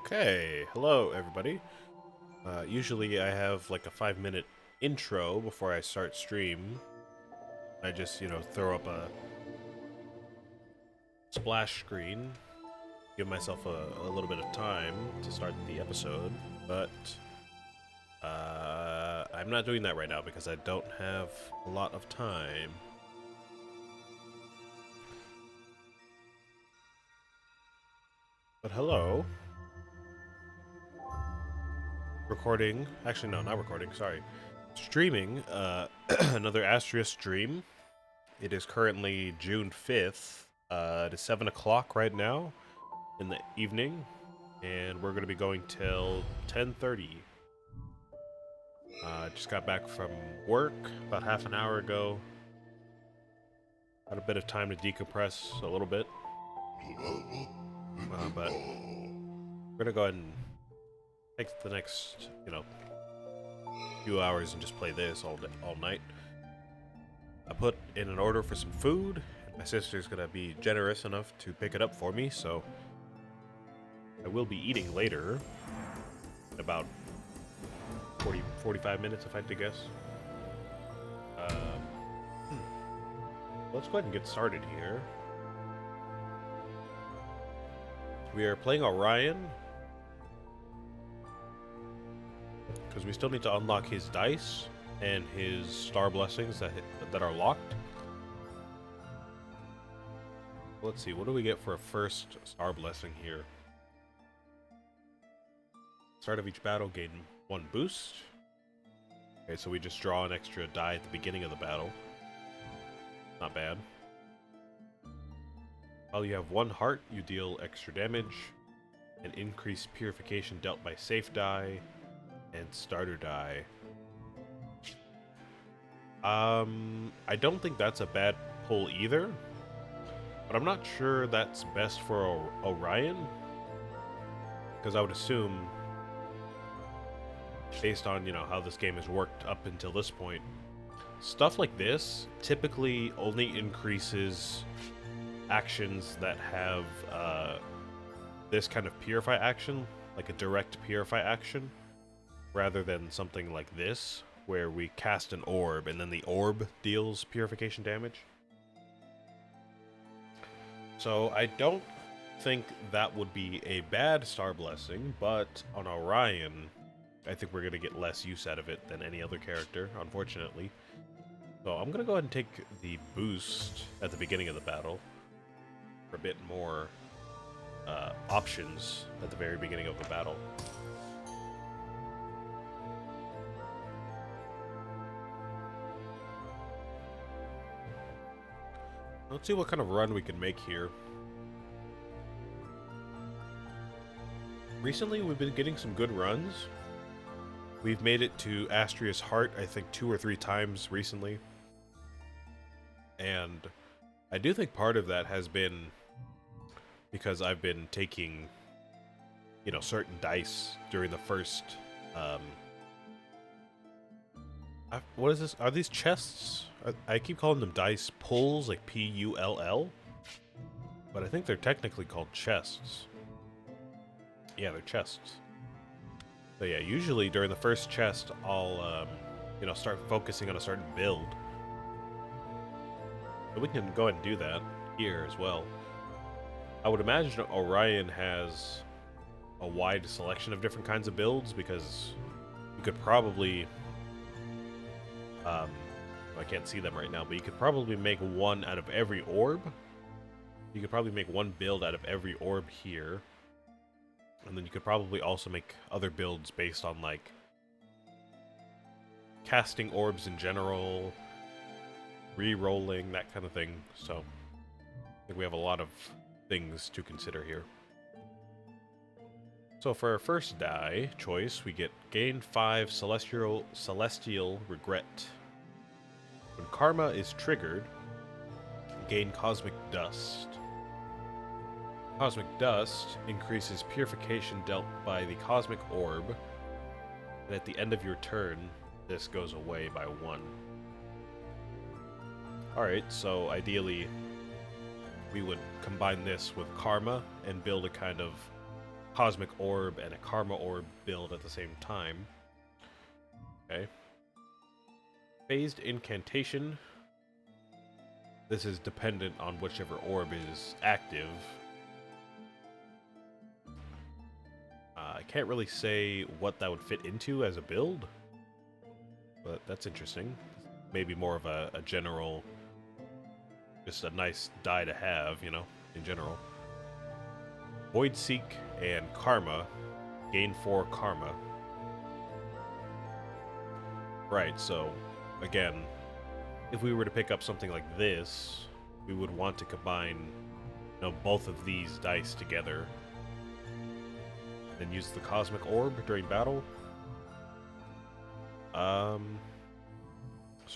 Okay, hello everybody. Usually I have like a 5 minute intro before I start stream. I just, throw up a splash screen, give myself a little bit of time to start the episode, but I'm not doing that right now because I don't have a lot of time. But hello. Recording, actually no, not recording, sorry. Streaming, another Astrea stream. It is currently June 5th. It is 7 o'clock right now in the evening, and we're going to be going till 10:30. Just got back from work about half an hour ago. Had a bit of time to decompress a little bit, but we're going to go ahead and take the next, few hours and just play this all night. I put in an order for some food. My sister's going to be generous enough to pick it up for me, so I will be eating later, in about 45 minutes, if I had to guess. Let's go ahead and get started here. We are playing Orion, because we still need to unlock his dice and his star blessings that are locked. Let's see, what do we get for a first star blessing here? Start of each battle, gain 1 boost. Okay, so we just draw an extra die at the beginning of the battle. Not bad. While you have 1 heart, you deal extra damage, and increase purification dealt by safe die and starter die. I don't think that's a bad pull either, but I'm not sure that's best for Orion, because I would assume, based on, how this game has worked up until this point, stuff like this typically only increases actions that have this kind of purify action, like a direct purify action, rather than something like this, where we cast an orb and then the orb deals purification damage. So I don't think that would be a bad star blessing, but on Orion, I think we're going to get less use out of it than any other character, unfortunately. So I'm going to go ahead and take the boost at the beginning of the battle for a bit more options at the very beginning of the battle. Let's see what kind of run we can make here. Recently, we've been getting some good runs. We've made it to Astrea's heart, I think, 2 or 3 times recently. And I do think part of that has been because I've been taking, certain dice during the first... what is this? Are these chests? I keep calling them dice pulls, like P-U-L-L. But I think they're technically called chests. Yeah, they're chests. So yeah, usually during the first chest, I'll, start focusing on a certain build. So we can go ahead and do that here as well. I would imagine Orion has a wide selection of different kinds of builds, because you could probably... I can't see them right now, but you could probably make 1 out of every orb. You could probably make 1 build out of every orb here. And then you could probably also make other builds based on, like, casting orbs in general, re-rolling, that kind of thing. So, I think we have a lot of things to consider here. So for our first die choice, we get gain 5 celestial regret. When karma is triggered, gain cosmic dust. Cosmic dust increases purification dealt by the cosmic orb, and at the end of your turn, this goes away by 1. Alright, so ideally, we would combine this with karma and build a kind of Cosmic Orb and a Karma Orb build at the same time. Okay. Phased Incantation. This is dependent on whichever orb is active. I can't really say what that would fit into as a build, but that's interesting. Maybe more of a general, just a nice die to have, you know, in general. Void Seek and Karma. Gain 4 Karma. Right, so, again, if we were to pick up something like this, we would want to combine, you know, both of these dice together. Then use the Cosmic Orb during battle. So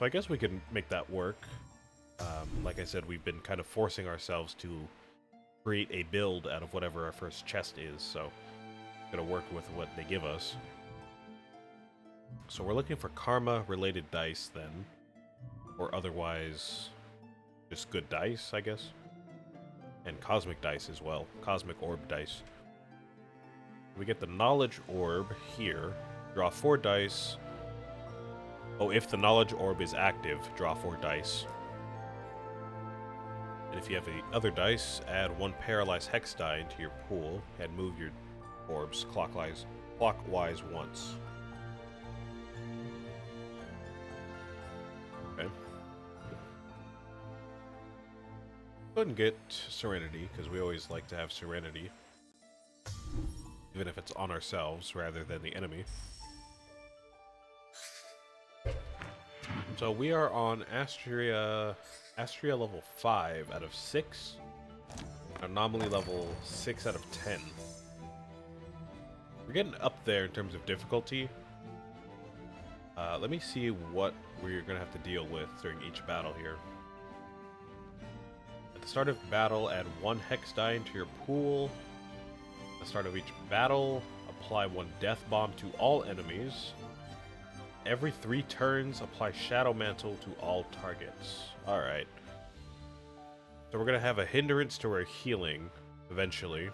I guess we can make that work. Like I said, we've been kind of forcing ourselves to create a build out of whatever our first chest is, so I'm gonna work with what they give us. So we're looking for Karma-related dice then, or otherwise just good dice, I guess. And Cosmic dice as well, Cosmic Orb dice. We get the Knowledge Orb here. Draw 4 dice. Oh, if the Knowledge Orb is active, draw 4 dice. And if you have the other dice, add 1 Paralyzed Hex die into your pool and move your orbs clockwise once. Okay. Go ahead and get Serenity, because we always like to have Serenity. Even if it's on ourselves rather than the enemy. So we are on Astrea level 5 out of 6. Anomaly level 6 out of 10. We're getting up there in terms of difficulty. Let me see what we're going to have to deal with during each battle here. At the start of battle, add 1 Hex die into your pool. At the start of each battle, apply 1 Death Bomb to all enemies. Every 3 turns, apply Shadow Mantle to all targets. Alright. So we're going to have a hindrance to our healing, eventually.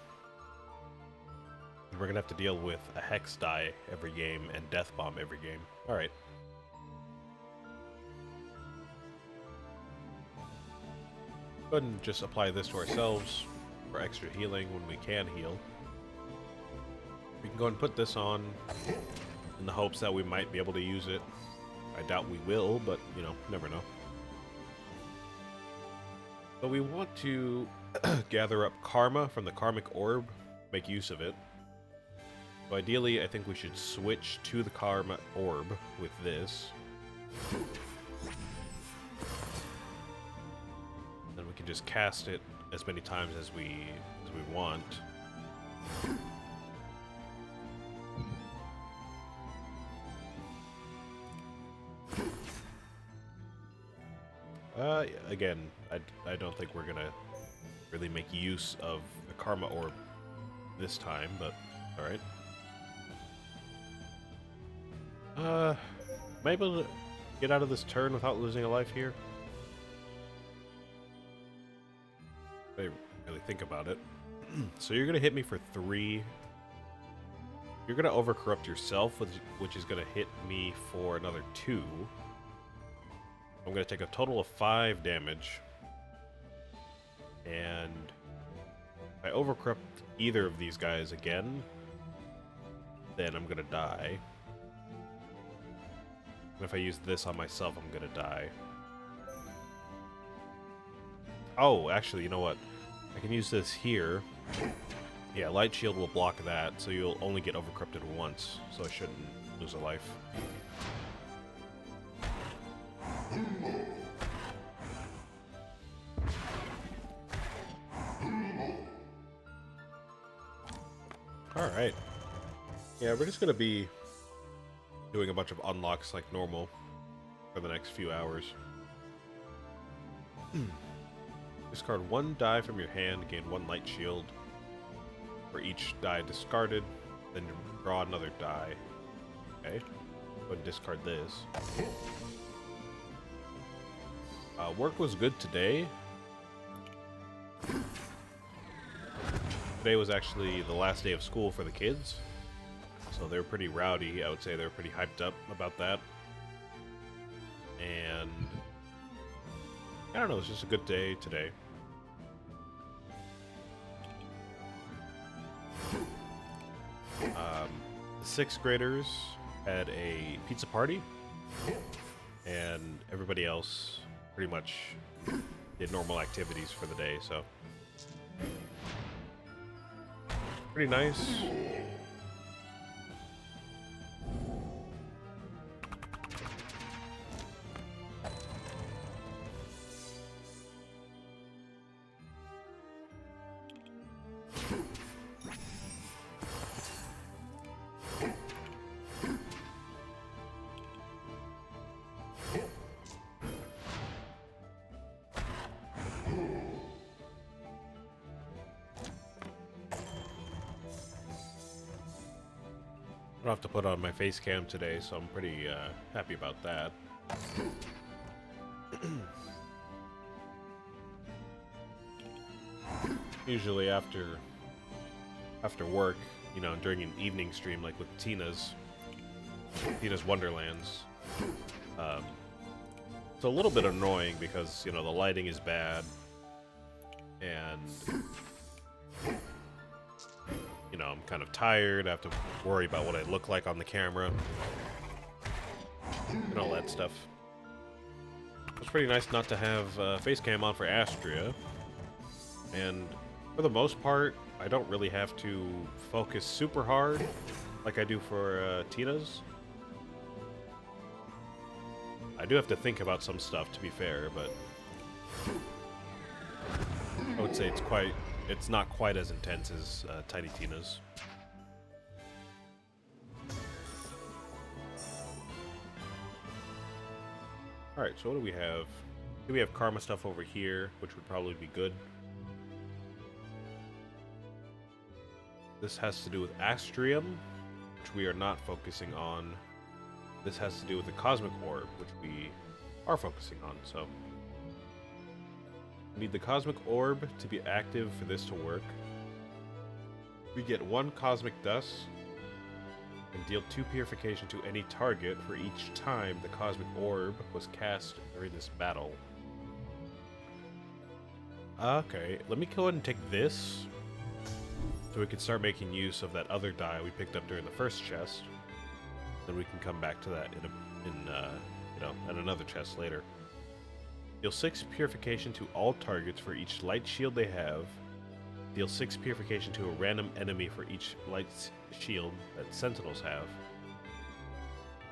And we're going to have to deal with a Hex die every game and Death Bomb every game. Alright. Go ahead and just apply this to ourselves for extra healing when we can heal. We can go and put this on in the hopes that we might be able to use it. I doubt we will, but, you know, never know. So we want to gather up Karma from the Karmic Orb, make use of it. So ideally, I think we should switch to the Karma Orb with this. Then we can just cast it as many times as we want. Again, I don't think we're gonna really make use of the Karma Orb this time, but alright. Am I able to get out of this turn without losing a life here? If I really think about it. So you're gonna hit me for 3. You're gonna overcorrupt yourself, which is gonna hit me for another 2. I'm going to take a total of 5 damage. And if I overcorrupt either of these guys again, then I'm going to die. And if I use this on myself, I'm going to die. Oh, actually, you know what? I can use this here. Yeah, Light Shield will block that, so you'll only get overcorrupted once, so I shouldn't lose a life. Alright. Yeah, we're just gonna be doing a bunch of unlocks like normal for the next few hours. Discard 1 die from your hand, gain 1 light shield. For each die discarded, then draw another die. Okay. Go ahead and discard this. Work was good today. Today was actually the last day of school for the kids, so they were pretty rowdy. I would say they were pretty hyped up about that. And I don't know, it was just a good day today. The sixth graders had a pizza party, and everybody else pretty much did normal activities for the day, so pretty nice. I don't have to put on my face cam today, so I'm pretty happy about that. Usually after work, you know, during an evening stream like with Tina's Wonderlands, it's a little bit annoying because, you know, the lighting is bad, and you know, I'm kind of tired. I have to worry about what I look like on the camera and all that stuff. It's pretty nice not to have face cam on for Astrea, and for the most part, I don't really have to focus super hard like I do for Tina's. I do have to think about some stuff, to be fair, but I would say it's not quite as intense as Tiny Tina's. Alright, so what do we have? We have karma stuff over here, which would probably be good. This has to do with Astrea, which we are not focusing on. This has to do with the cosmic orb, which we are focusing on, so we need the cosmic orb to be active for this to work. We get 1 cosmic dust and deal 2 purification to any target for each time the cosmic orb was cast during this battle. Okay, let me go ahead and take this so we can start making use of that other die we picked up during the first chest. Then we can come back to that you know, at another chest later. Deal 6 purification to all targets for each light shield they have. Deal 6 purification to a random enemy for each light shield that sentinels have.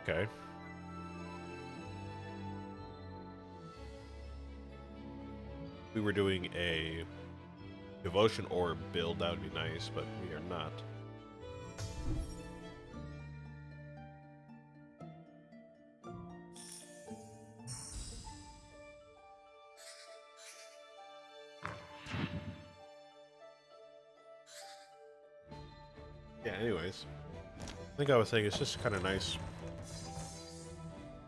Okay. If we were doing a devotion orb build, that would be nice, but we are not. Yeah, anyways, I think I was saying it's just kind of nice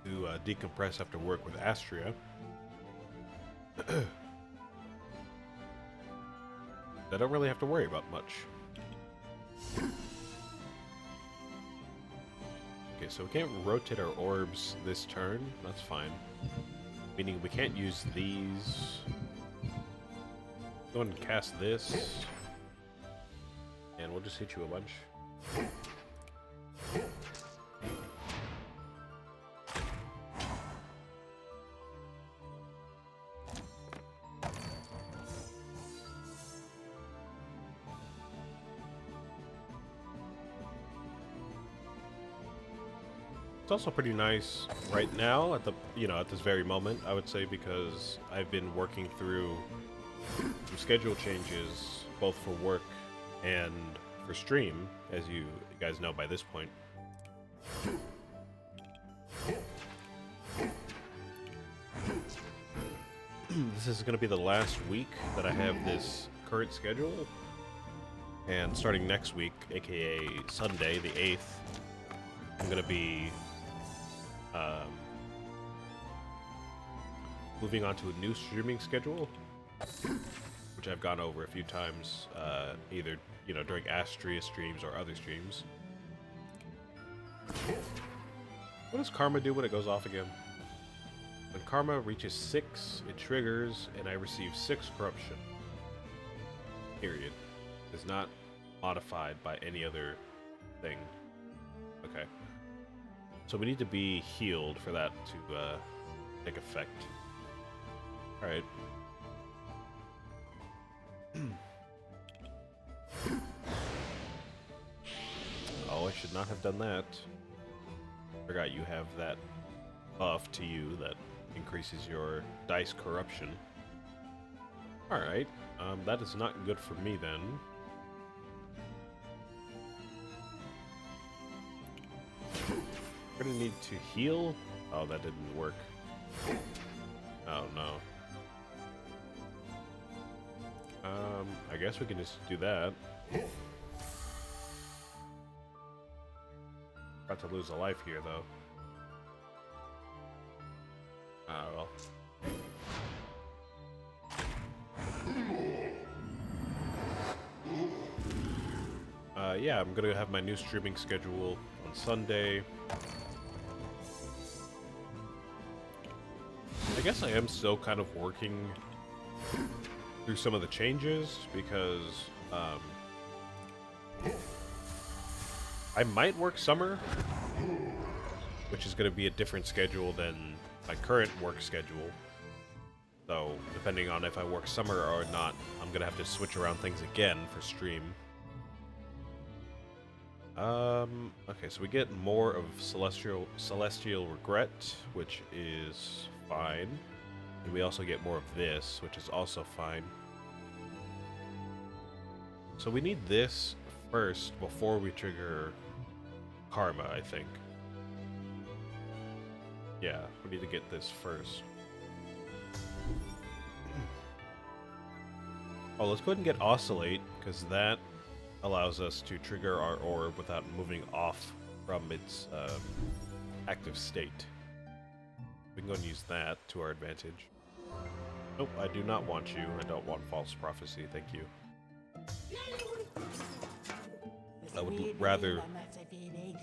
to decompress after work with Astrea. I don't really have to worry about much. Okay, so we can't rotate our orbs this turn. That's fine. Meaning we can't use these. Go ahead and cast this. And we'll just hit you a bunch. It's also pretty nice right now at this very moment, I would say, because I've been working through some schedule changes both for work and for stream, as you guys know by this point. This is going to be the last week that I have this current schedule, and starting next week, aka Sunday the 8th, I'm going to be moving on to a new streaming schedule, which which I've gone over a few times, either during Astrea streams or other streams. What does Karma do when it goes off again? When Karma reaches 6, it triggers, and I receive 6 corruption. Period. It's not modified by any other thing. Okay. So we need to be healed for that to take effect. Alright. Oh, I should not have done that. Forgot you have that buff to you that increases your dice corruption. Alright, that is not good for me then. We're gonna need to heal. Oh, that didn't work. Oh no. I guess we can just do that. About to lose a life here, though. Ah, well. Yeah, I'm gonna have my new streaming schedule on Sunday. I guess I am still kind of working through some of the changes because I might work summer, which is going to be a different schedule than my current work schedule. So, depending on if I work summer or not, I'm going to have to switch around things again for stream. Okay, so we get more of Celestial Regret, which is fine. And we also get more of this, which is also fine. So we need this first before we trigger Karma, I think. Yeah, we need to get this first. Oh, let's go ahead and get Oscillate, because that allows us to trigger our orb without moving off from its active state. We can go and use that to our advantage. Nope, I do not want you. I don't want False Prophecy, thank you. I would rather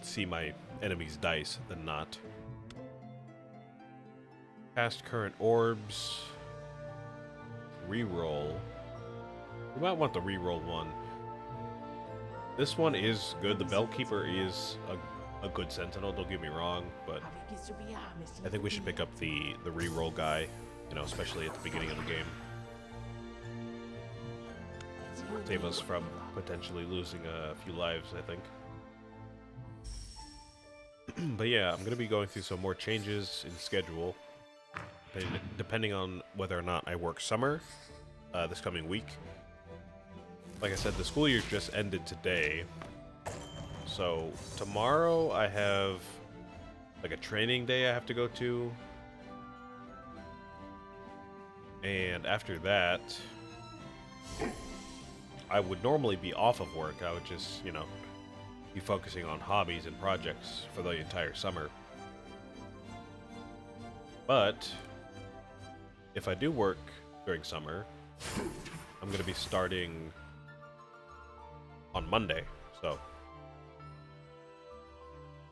see my enemy's dice than not. Cast current orbs. Reroll. We might want the reroll one. This one is good. The Bellkeeper is a good sentinel, don't get me wrong, but I think we should pick up the reroll guy, especially at the beginning of the game. Save us from potentially losing a few lives, I think. But yeah, I'm going to be going through some more changes in schedule, depending on whether or not I work summer this coming week. Like I said, the school year just ended today, so tomorrow I have like a training day I have to go to, and after that I would normally be off of work. I would just, be focusing on hobbies and projects for the entire summer. But if I do work during summer, I'm going to be starting on Monday, so,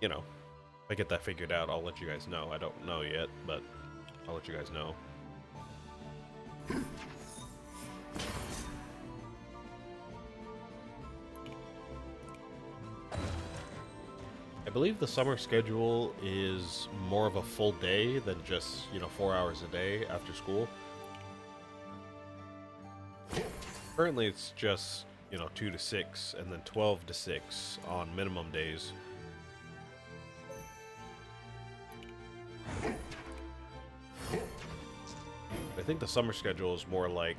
if I get that figured out, I'll let you guys know. I don't know yet, but I'll let you guys know. I believe the summer schedule is more of a full day than just, 4 hours a day after school. Currently it's just 2 to 6, and then 12 to 6 on minimum days. I think the summer schedule is more like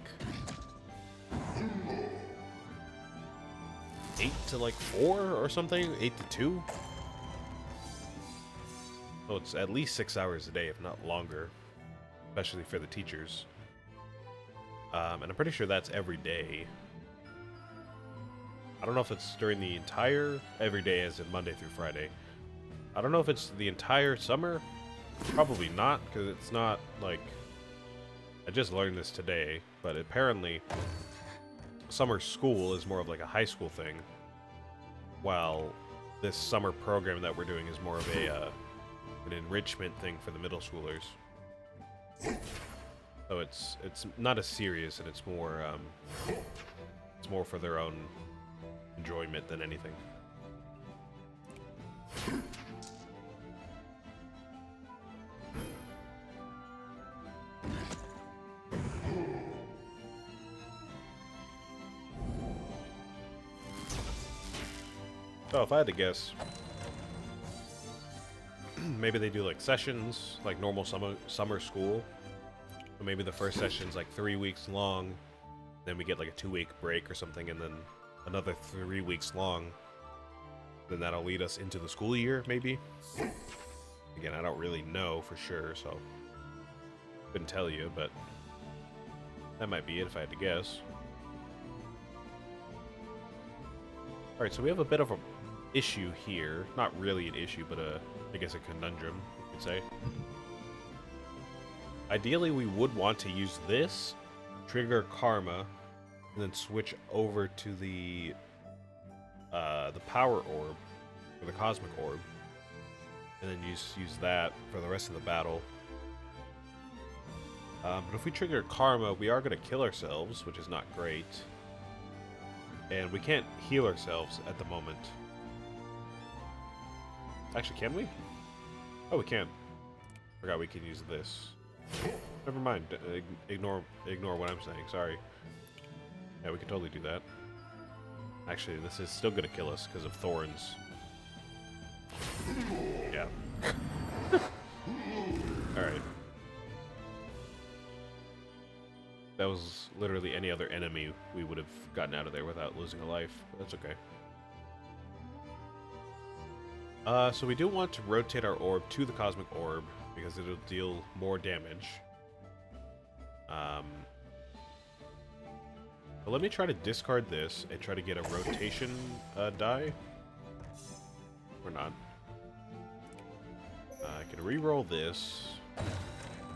8 to like 4 or something, 8 to 2. So it's at least 6 hours a day, if not longer, especially for the teachers. And I'm pretty sure that's every day. I don't know if it's during the entire, every day as in Monday through Friday. I don't know if it's the entire summer. Probably not, because it's not, like, I just learned this today, but apparently summer school is more of like a high school thing, while this summer program that we're doing is more of a an enrichment thing for the middle schoolers. So it's not as serious, and it's more for their own enjoyment than anything. So if I had to guess, maybe they do like sessions, like normal summer school. So maybe the first session's like 3 weeks long, then we get like a 2-week break or something, and then another 3 weeks long. Then that'll lead us into the school year, maybe. Again, I don't really know for sure, so couldn't tell you, but that might be it if I had to guess. Alright, so we have a bit of an issue here. Not really an issue, but I guess a conundrum, you could say. Ideally, we would want to use this, trigger Karma, and then switch over to the power orb, or the cosmic orb, and then use that for the rest of the battle. But if we trigger Karma, we are going to kill ourselves, which is not great. And we can't heal ourselves at the moment. Actually, can we? Oh, we can. Forgot we can use this. Never mind. Ignore what I'm saying. Sorry. Yeah, we can totally do that. Actually, this is still gonna kill us because of thorns. Yeah. Alright. That was literally any other enemy we would have gotten out of there without losing a life. But that's okay. So we do want to rotate our orb to the cosmic orb because it'll deal more damage. But let me try to discard this and try to get a rotation die. Or not. I can re-roll this.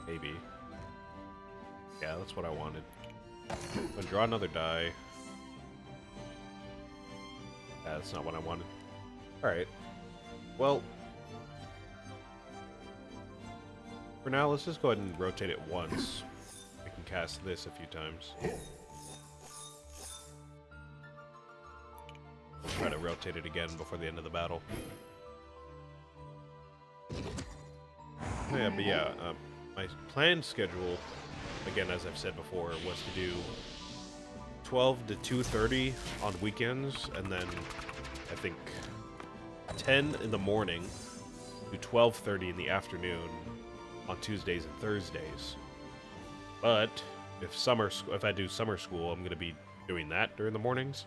Maybe. Yeah, that's what I wanted. I'm gonna draw another die. Yeah, that's not what I wanted. Alright. Well, for now, let's just go ahead and rotate it once. I can cast this a few times. Try to rotate it again before the end of the battle. Yeah, but yeah, my planned schedule, again, as I've said before, was to do 12 to 2:30 on weekends, and then I think 10 in the morning to 12:30 in the afternoon on Tuesdays and Thursdays. But if I do summer school, I'm going to be doing that during the mornings.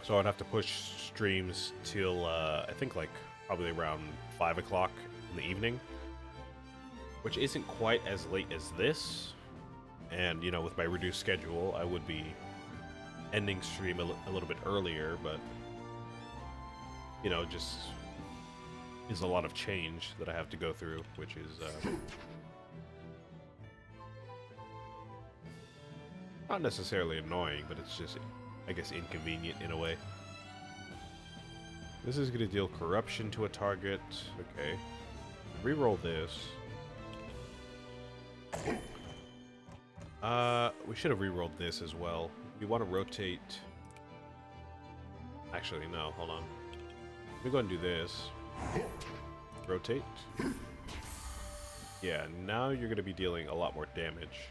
So I'd have to push streams till I think like probably around 5 o'clock in the evening, which isn't quite as late as this. And you know, with my reduced schedule, I would be ending stream a little bit earlier, but you know, just is a lot of change that I have to go through, which is not necessarily annoying, but it's just, I guess, inconvenient in a way. This is going to deal corruption to a target. Okay. Reroll this. We should have rerolled this as well. We want to rotate. Actually, no, hold on. Let me go ahead and do this. Rotate. Yeah, now you're going to be dealing a lot more damage.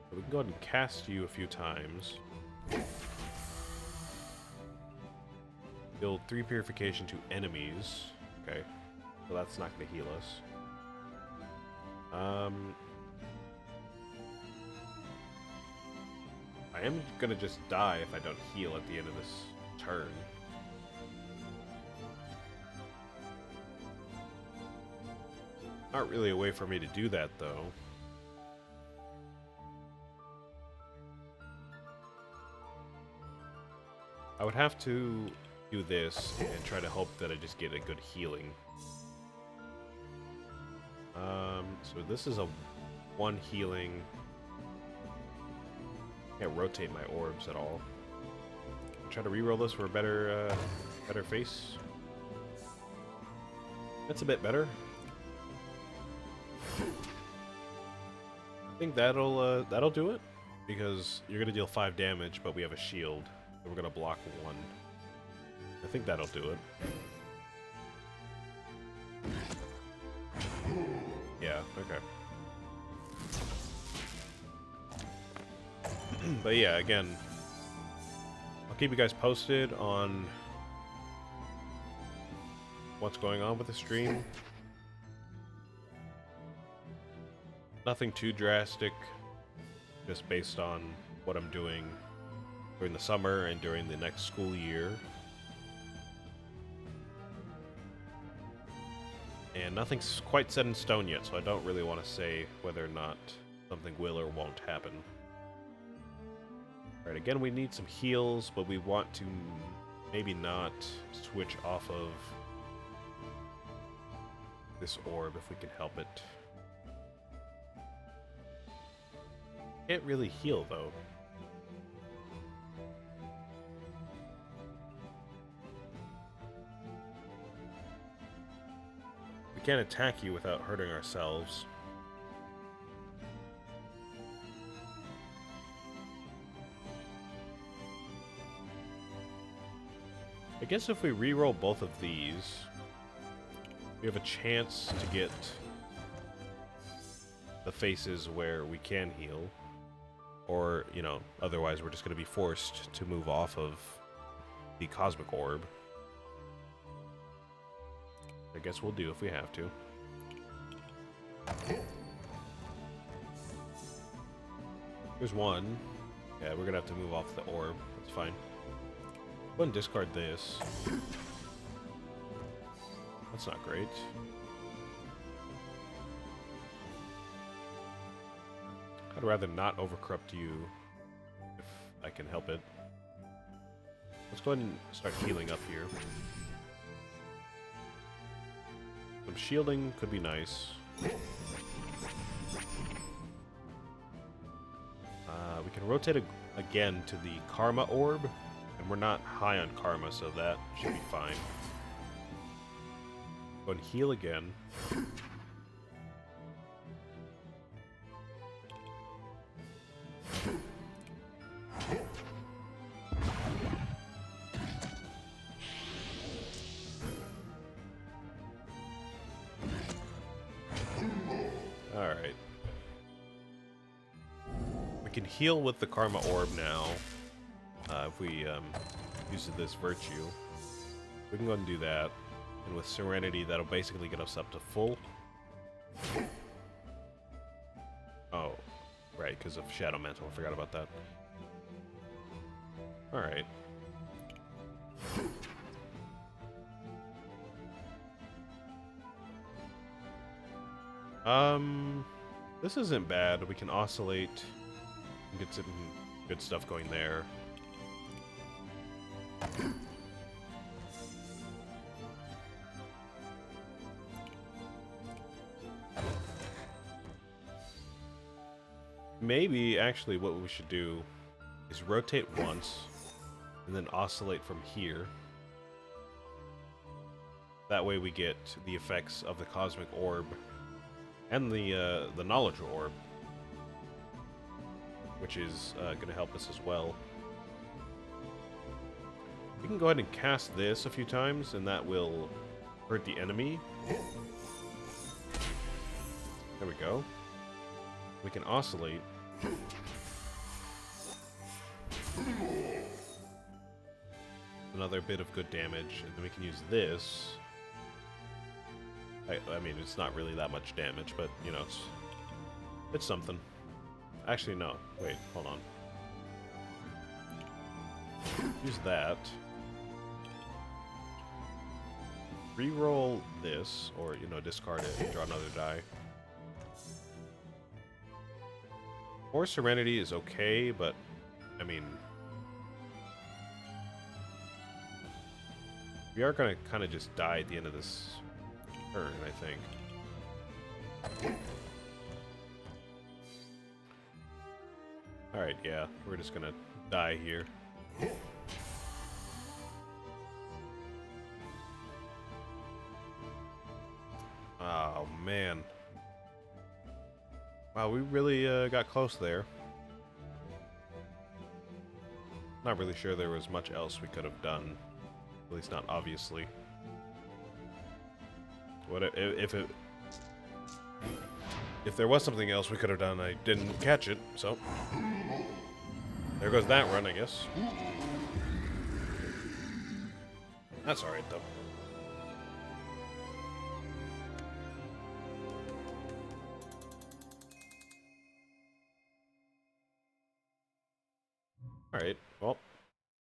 So we can go ahead and cast you a few times. Deal 3 purification to enemies. Okay. So that's not going to heal us. I am going to just die if I don't heal at the end of this turn. Not really a way for me to do that, though. I would have to do this and try to hope that I just get a good healing. So this is a 1 healing. Can't rotate my orbs at all. Try to reroll this for a better face. That's a bit better. I think that'll do it, because you're gonna deal 5 damage, but we have a shield, so we're gonna block 1. I think that'll do it. Yeah, okay. But yeah, again, I'll keep you guys posted on what's going on with the stream. Nothing too drastic, just based on what I'm doing during the summer and during the next school year. And nothing's quite set in stone yet, so I don't really want to say whether or not something will or won't happen. Alright, again, we need some heals, but we want to maybe not switch off of this orb if we can help it. Can't really heal, though. We can't attack you without hurting ourselves. I guess if we reroll both of these, we have a chance to get the faces where we can heal. Or, you know, otherwise we're just going to be forced to move off of the Cosmic Orb. I guess we'll do if we have to. Here's one. Yeah, we're going to have to move off the orb. That's fine. Go ahead and discard this. That's not great. I'd rather not overcorrupt you if I can help it. Let's go ahead and start healing up here. Some shielding could be nice. We can rotate again to the Karma Orb, and we're not high on Karma, so that should be fine. Go and heal again. Alright. We can heal with the Karma Orb now. If we use this Virtue. We can go ahead and do that. And with Serenity, that'll basically get us up to full. Oh, right, because of Shadow Mantle. I forgot about that. Alright. This isn't bad. We can oscillate and get some good stuff going there. Maybe, actually, what we should do is rotate once and then oscillate from here. That way we get the effects of the Cosmic Orb and the Knowledge Orb, which is going to help us as well. We can go ahead and cast this a few times, and that will hurt the enemy. There we go. We can oscillate. Another bit of good damage, and then we can use this. I mean, it's not really that much damage, but, you know, it's something. Actually, no. Wait, hold on. Use that. Reroll this, or, you know, discard it and draw another die. More Serenity is okay, but, I mean, we are going to kind of just die at the end of this turn, I think. Alright, yeah. We're just gonna die here. Oh, man. Wow, we really got close there. Not really sure there was much else we could have done. At least not obviously. What if there was something else we could have done, I didn't catch it, so there goes that run, I guess. That's alright though. Alright.